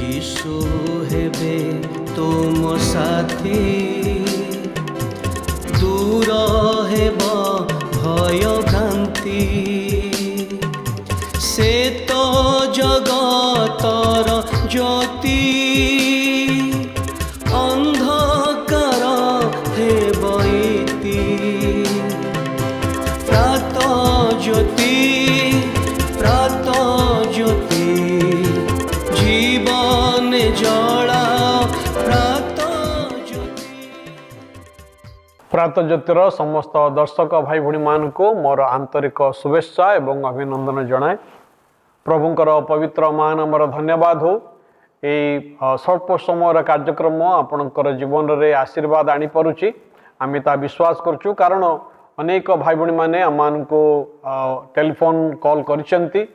यीशु हेबे तुम साथी दूर हेब भय भ्रांति से तो जगतर ज्योति अंधकार हेब इति प्रात ज्योति जीवन जला प्रात ज्योतिर समस्त दर्शक भाई भणी मान को मोर आंतरिक शुभेच्छा एवं अभिनंदन जनाए। प्रभुंकर पवित्र महानामर धन्यवाद हो। स्वल्प समय कार्यक्रम आपणकर जीवन में आशीर्वाद आनी पारुछि आमे ता विश्वास करछु, कारण अनेक भाई भणी माने आमान को टेलीफोन कॉल करिसेंती।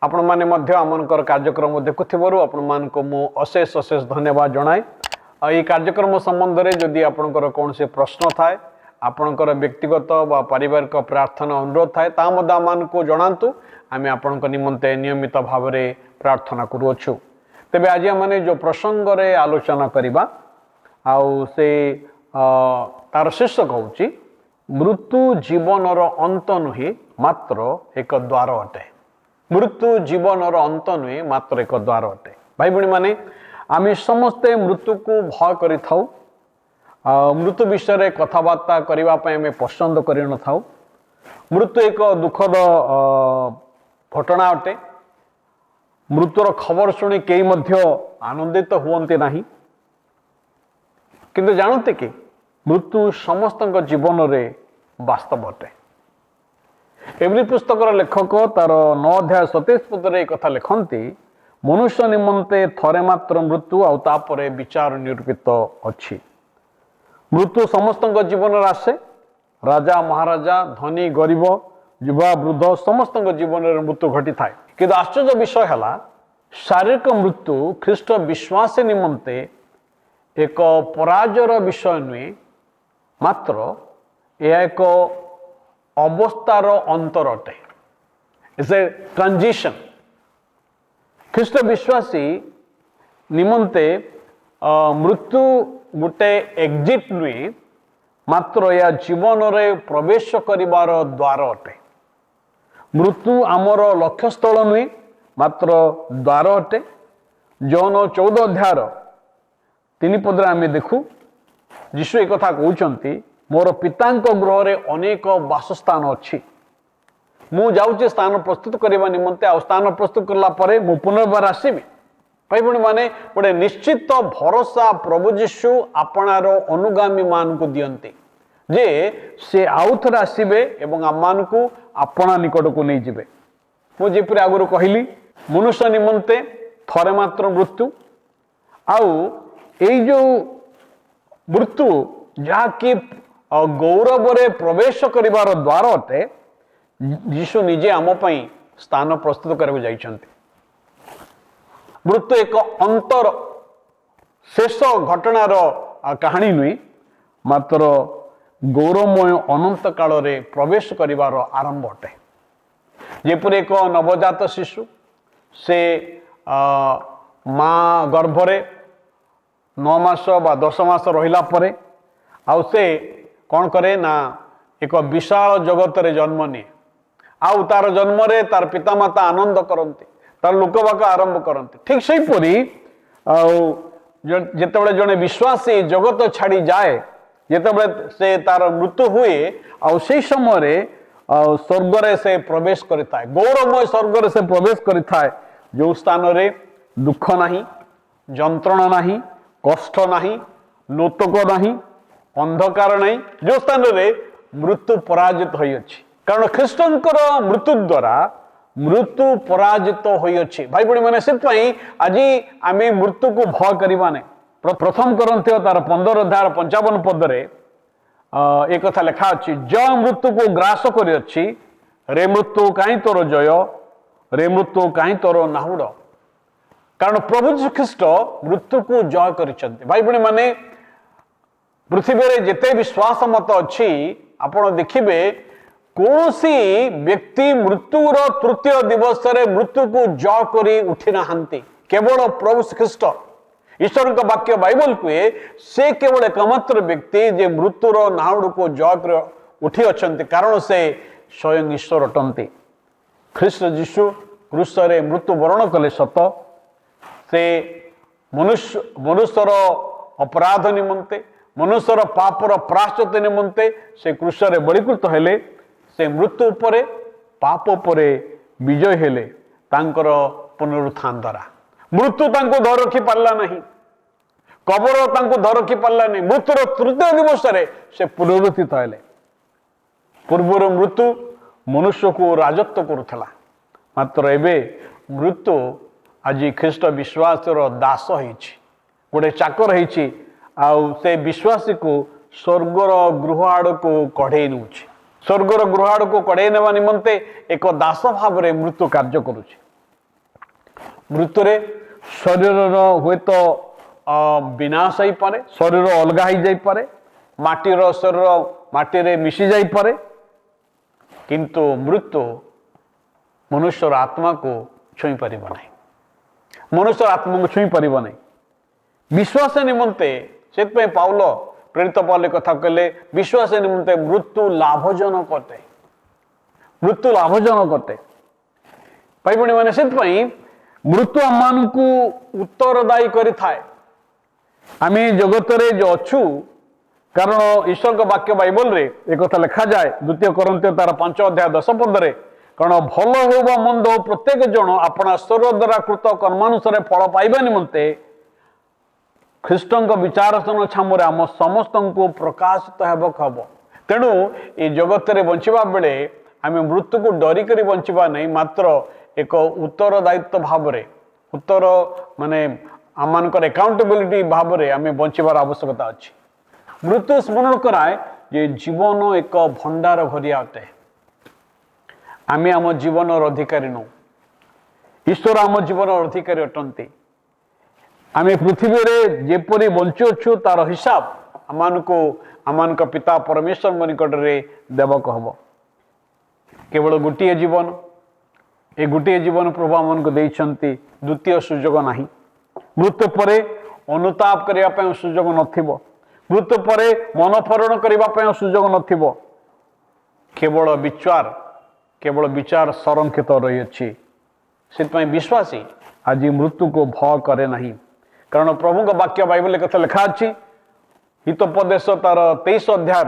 आपण माने मध्य आमनकर कार्यक्रम देखुथिबारु आपण मान को मो अशेष अशेष धन्यवाद जनाए। ये कार्यक्रम संबंध में जदि आपणकर कौन से प्रश्न थाए, आपणकर व्यक्तिगत व पारिवारिक प्रार्थना अनुरोध थाए ता मध्य आमान को जनातु। आमे आपणक निमंते नियमित भाव में प्रार्थना करूछु। तेबे आज आमे जो प्रसंग रे आलोचना करिबा आउ से तार शीर्षक होउची मृत्यु जीवनर अंत नुहे मात्र एक द्वार अटे। मृत्यु जीवनर अंत नुहे मात्र एक द्वार अटे। भाई भणी माने आमे समस्ते मृत्यु को भय करि थाउ। मृत्यु विषय रे कथबार्ता करिवा पय आमे पसंद करि न थाउ। मृत्यु एक दुखद घटना अटे। मृत्युर खबर शुणी केही मध्य आनंदित हुवंती नाही, किंतु जानते कि मृत्यु समस्त जीवन रे वास्तव अटे। एवरी पुस्तकर लेखक तार 9 अध्याय 27 पद रे कथा लिखंती, मनुष्य निमंते थरे मात्र मृत्यु आउ तापरे विचार निरूपित अछि। मृत्यु समस्त जीवन रे आसे। राजा महाराजा धनी गरीब युवा वृद्ध समस्त जीवन में मृत्यु घटी थाए। किंतु आश्चर्य विषय है शारीरिक मृत्यु ख्रीष्ट विश्वास निमंते एक पराजयर विषय नुहे, मात्र यह एक अवस्थार अंतर अटे। It's a transition. ख्रीष्ट विश्वासी निमंते मृत्यु गोटे एग्जिट नुहे, मात्र या जीवन रे प्रवेश करिवार द्वार अटे। मृत्यु आमर लक्ष्यस्थल नुहे, मात्र द्वार अटे। जौन 14 अध्याय 3 पद आमे देखु यीशु एक कथा कहउचंती, मोर पितांक गृह रे अनेक वासस्थान अछि। मु जाउचे स्थान प्रस्तुत करबा निमंते आ स्थान प्रस्तुत करला परे मु पुनर्बार आसीबी। भाई भणी माने गोटे निश्चित भरोसा प्रभु यीशु आपणार अनुगामी मान को दियंती जे से आउथर आसीबे एवं आमान को आपना निकट को नहीं जिबे। मु जेपरि आगुरु कहिली, मनुष्य निमंते थरे मात्र मृत्यु आउ एई जो मृत्यु जहा कि गौरव रे प्रवेश करिवार द्वार अटे, यीशु निजे आम पई स्थान प्रस्तुत करबे जाइछंती। मृत्यु एक अंतर शेष घटनार कहानी नुई, मात्र गौरवमय अनंत काल रे प्रवेश करिवार आरंभ अटे। जेपरि एक नवजात शिशु से माँ गर्भरे 9 मास बा 10 मास रहिला परे आउ से कौन करे ना एक विशाल जगत रे जन्म निये। आउ तार जन्म रे तार पितामाता आनंद करती, तार लोकवाक आरंभ करती। ठीक से परी जेतेबेले जने विश्वासी जगत छाड़ी जाए, जेतेबेले से तार मृत्यु हुए आउ से समय रे स्वर्ग रे से प्रवेश करिथाय, गौरवमय स्वर्ग रे से प्रवेश करिथाय, जो स्थान रे दुख नाही, जंत्रणा नाही, कष्ट नाही, लोतक नाही, अंधकार नाही, जो स्थान रे मृत्यु पराजित होई अछि। कारण ख्रीष्टंकर मृत्यु द्वारा मृत्यु पराजित होई अछि। भाई बड़ी माने से आज आम मृत्यु को भय करवा नहीं। प्रथम करंथी तार 15 अध्याय 55 पद रे एक कथा लिखा अछि, जय मृत्यु को ग्रास करि अछि, रे मृत्यु काई तोर जय, रे मृत्यु काई तोर नाहुड़। कारण प्रभु यीशु ख्रीष्ट मृत्यु को जय करिसंती। भाई बड़ी माने पृथ्वी रे जेते विश्वास मत अछि, आपण देखिबे कौनसी व्यक्ति मृत्युर तृतीय दिवस रे मृत्यु को जय करी उठी नाहंती। केवल प्रभु ख्रीष्ट ईश्वर का वाक्य बाइबल कहे से केवल एकमात्र व्यक्ति जे मृत्युर नाउड़ को जय कर उठी अच्छा कारण से स्वयं ईश्वर अटंती ख्रीष्ट जीशु क्रूसरे मृत्यु वरण कले सत से मनुष्यर अपराध निमंते मनुष्यर पापर प्राश्चित निमंते से क्रूसरे बलिकृत हेले से मृत्यु उपरे पाप उपरे विजय हेले तांकर पुनरुत्थान द्वारा मृत्यु तांको धर रखी पारला नहीं कबर तांको धर रखी पारला नहीं मृत्युर तृतीय दिवस से पुनरुत्थित हेले पूर्वर मृत्यु मनुष्य को राजत्व करुला मात्र एबे मृत्यु आज ख्रीष्ट विश्वास दास गोटे चाकर से विश्वासी को स्वर्गर गृह आड़ को कढ़े नौ स्वर्गर गृह आड़ को कढ़े नेवा निमंते एक दास भाव में मृत्यु कार्य करुचे मृत्युरे शरीर हुए तो विनाश हो पारे शरीर अलगा हो जाई पारे माटीर शरीर माटी रे मिसी जाई पारे किंतु मृत्यु मनुष्यर आत्मा को छुई पार नहीं मनुष्य आत्मा को छुई पार नहीं विश्वास निमंते से पाउल प्रेरित पाउल कथा कहले विश्वास निमंते मृत्यु लाभजनक अटे मृत्यु लाभजनक अटे भाई भणी मैंने से मृत्यु आम को उत्तरदायी करि थाए आमे जगत रे जो अच्छु कारण ईश्वर का वाक्य बाइबल रे एक कथा लिखा जाए 2 कोरिन्थियो तार 5 अध्याय 10 पदरे कारण भल हो बा मंद हो प्रत्येक जन अपना स्वर द्वारा कृत कर्मानुसार फल पाइबा निमंते ख्रीष्टଙ୍କ विचारसन छामुरे आम समस्त को प्रकाशित हेबक हब तेणु ये जगत रे बंचिबा बेले आमे मृत्यु को डरी करी बंचिबा नहीं मात्र एक उत्तरदायित्व भाव रे उत्तर माने आमानकर अकाउंटेबिलिटी भाव रे आमे बंचिबार आवश्यकता अछि मृत्यु स्मरण कराए जे जीवन एक भंडार भरिया अटे आमे आम जीवन अधिकारी नु ईश्वर आम जीवन अधिकारी अटंती आमे पृथ्वी रे जेपरि बंचुछु तार हिसाब आमान पिता परमेश्वर निकट रे देवक हब केवल गोटे जीवन ए गोटे जीवन प्रभु आमन को देइछंती द्वितीय सुजोग नाही मृत्यु परे अनुताप करिया पय सुजोग नथिबो मृत्यु परे मनफरण करिबा पय सुजोग नथिबो केवल विचार संरक्षित रही अछि से विश्वासी आज मृत्यु को भय करे नहीं कारण प्रभु का वाक्य बाइबल कथा लिखा अछि हितोपदेश तार 23 अध्याय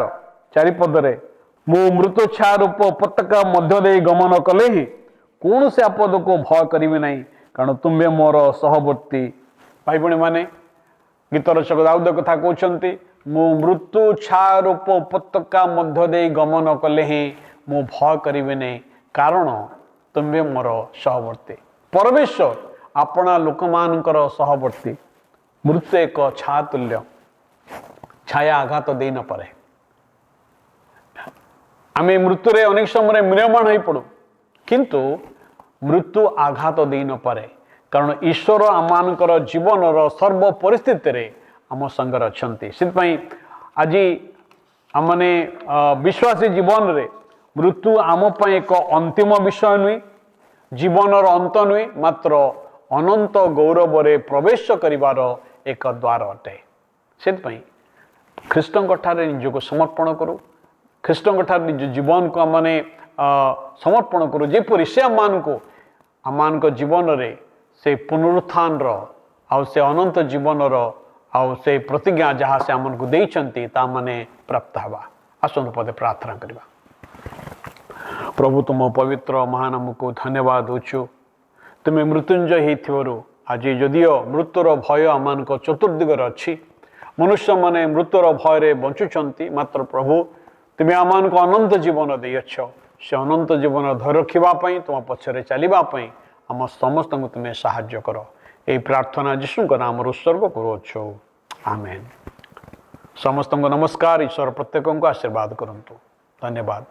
4 पदरे मु मृत्यु छा रूप उपत्यका मध्य दे गमन कले ही कौन से आपद को भय करिवे नहीं कारण तुम्हें मोर सहवर्ती भाई भणी माने गीत रचक दाऊद कथा कहते मु मृत्यु छा रूप उपत्यका मध्य दे गमन कले ही मु भय करिवे नहीं कारण तुम्हें मोर सहवर्ती परमेश्वर अपना लोक मानकर सहवर्ती मृत्यु एक छा तुल्य छाया आघात दे न पारे आमे मृत्यु रे अनेक समय म्रियमाण हो पड़ू किंतु मृत्यु आघात दे न पारे कारण ईश्वर आमानकर जीवन सर्व परिस्थिति रे आम संगर अछंती सिपाई आज आमने विश्वासी जीवन रे मृत्यु आम पई एक अंतिम विषय नुई जीवन अंत नुई मात्र अनंत गौरव रे प्रवेश करिवार एक द्वार अटे से ख्रीष्टଙ୍କ ठारे निजको समर्पण करू ख्रीष्टଙ୍କ ठारे निज जीवन को माने समर्पण करू जेपरि से आमान को जीवन रे से पुनरुत्थान रो आ से अनंत जीवन रो आ से प्रतिज्ञा जहाँ से आमन को देइछंती ता माने प्राप्त हवा आसन पदे प्रार्थना करबा प्रभु तुम पवित्र महानाम को धन्यवाद होछु तुम्हें मृत्युंजय होइथिवरु आज जदियो मृत्युर भय आमान को चतुर्दिगर अच्छी मनुष्य माने मृत्युर भय रे बंचुचंती मात्र प्रभु तुम्हें आमान को अनंत जीवन देइछ से अनंत जीवन धर रखिबा पई तुम पछरे चलिबा पई आम समस्त को तुम्हें साहाय्य कर ए प्रार्थना यीशु को नाम उत्सर्ग करूछु आमेन समस्त को नमस्कार ईश्वर प्रत्येक को आशीर्वाद करंतु धन्यवाद।